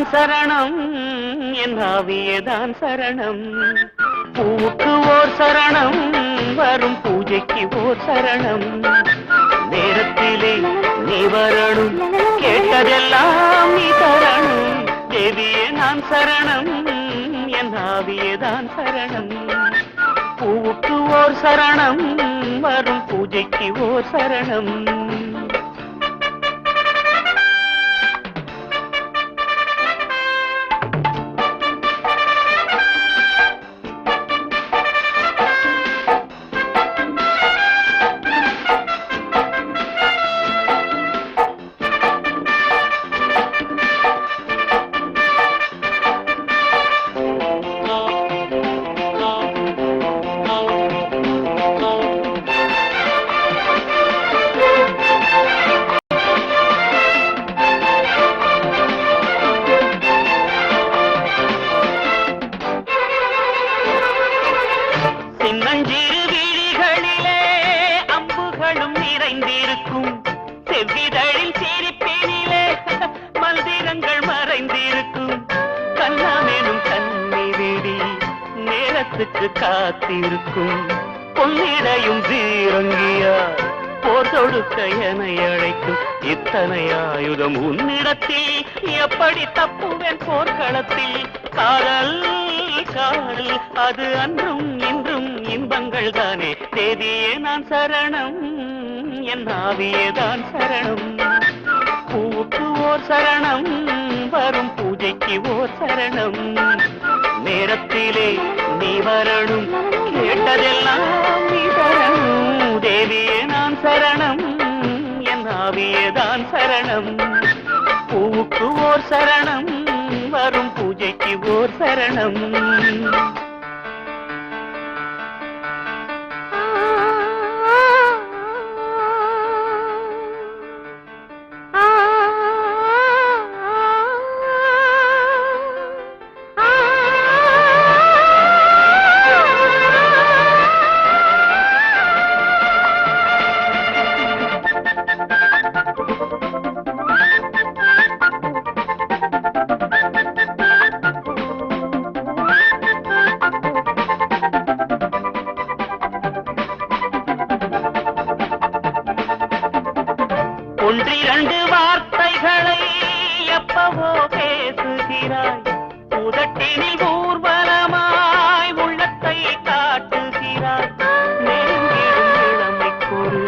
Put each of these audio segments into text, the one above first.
நான் சரணம், என் ஆவியேதான் சரணம். பூவுக்கு ஓர் சரணம், வரும் பூஜைக்கு ஓர் சரணம். நேரத்திலே நீ வரணும், கேட்டதெல்லாம் நீ தரணும். தேவியே நான் சரணம், என் ஆவியேதான் சரணம். பூவுக்கு ஓர் சரணம், வரும் பூஜைக்கு ஓர் சரணம். சின்னஞ்சிறு விழிகளிலே அம்புகளும் நிறைந்திருக்கும், செவ்விதழில் சிரிப்பினிலே மந்திரங்கள் மறைந்திருக்கும். கண்ணாமேனும் கண்ணீரிடி நேரத்துக்கு காத்திருக்கும், பொன்னிடையும் தீரங்கியா போர் தொடுக்க என அழைக்கும். இத்தனை ஆயுதம் உன்னிடத்தில், எப்படி தப்புவேன் போர்க்களத்தில்? காதல் காதல் அது அன்றும் இன்றும் இன்பங்கள் தானே. தேதியே நான் சரணம், என் ஆவியேதான் சரணம். பூவுக்கு ஓர் சரணம், வரும் பூஜைக்கு ஓர் சரணம். நேரத்திலே நீ வரணும், கேட்டதெல்லாம் நீ தரணும். தேவியே நான் சரணம், என் ஆவியேதான் சரணம். பூவுக்கு ஓர் சரணம், வரும் பூஜைக்கு ஓர் சரணம். ஒன்றிரண்டு வார்த்தைகளை எப்பவோ பேசுகிறாய், உதட்டினில் ஊர்வலமாய் உள்ளத்தை காட்டுகிறாய். நெருங்கிடும் இளமைக்கொரு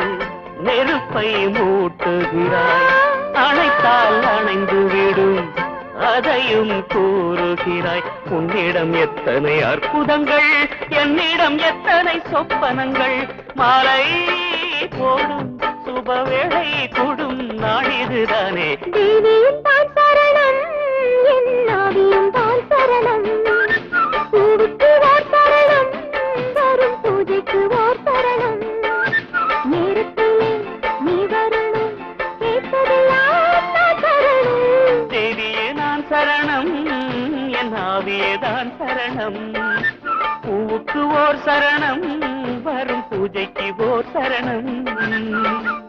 நெருப்பை மூட்டுகிறாய், அணைத்தால் அணைந்து விடும் அதையும் கூறுகிறாய். உன்னிடம் எத்தனை அற்புதங்கள், என்னிடம் எத்தனை சொப்பனங்கள். மாலை போடும் சுபவேளை கூடும் நாளிதுதானே. தேவியும் தான் சரணம், என் ஆவியும் தான் சரணம். பூவுக்கு ஓர் சரணம், வரும் பூஜைக்கு ஓர் சரணம். நேரத்திலே நீ வரணும், கேட்டதெல்லாம் நான் தரணும். தேவியே நான் சரணம், என் ஆவியேதான் சரணம். பூவுக்கு ஓர் சரணம், வரும் பூஜைக்கு ஓர் சரணம்.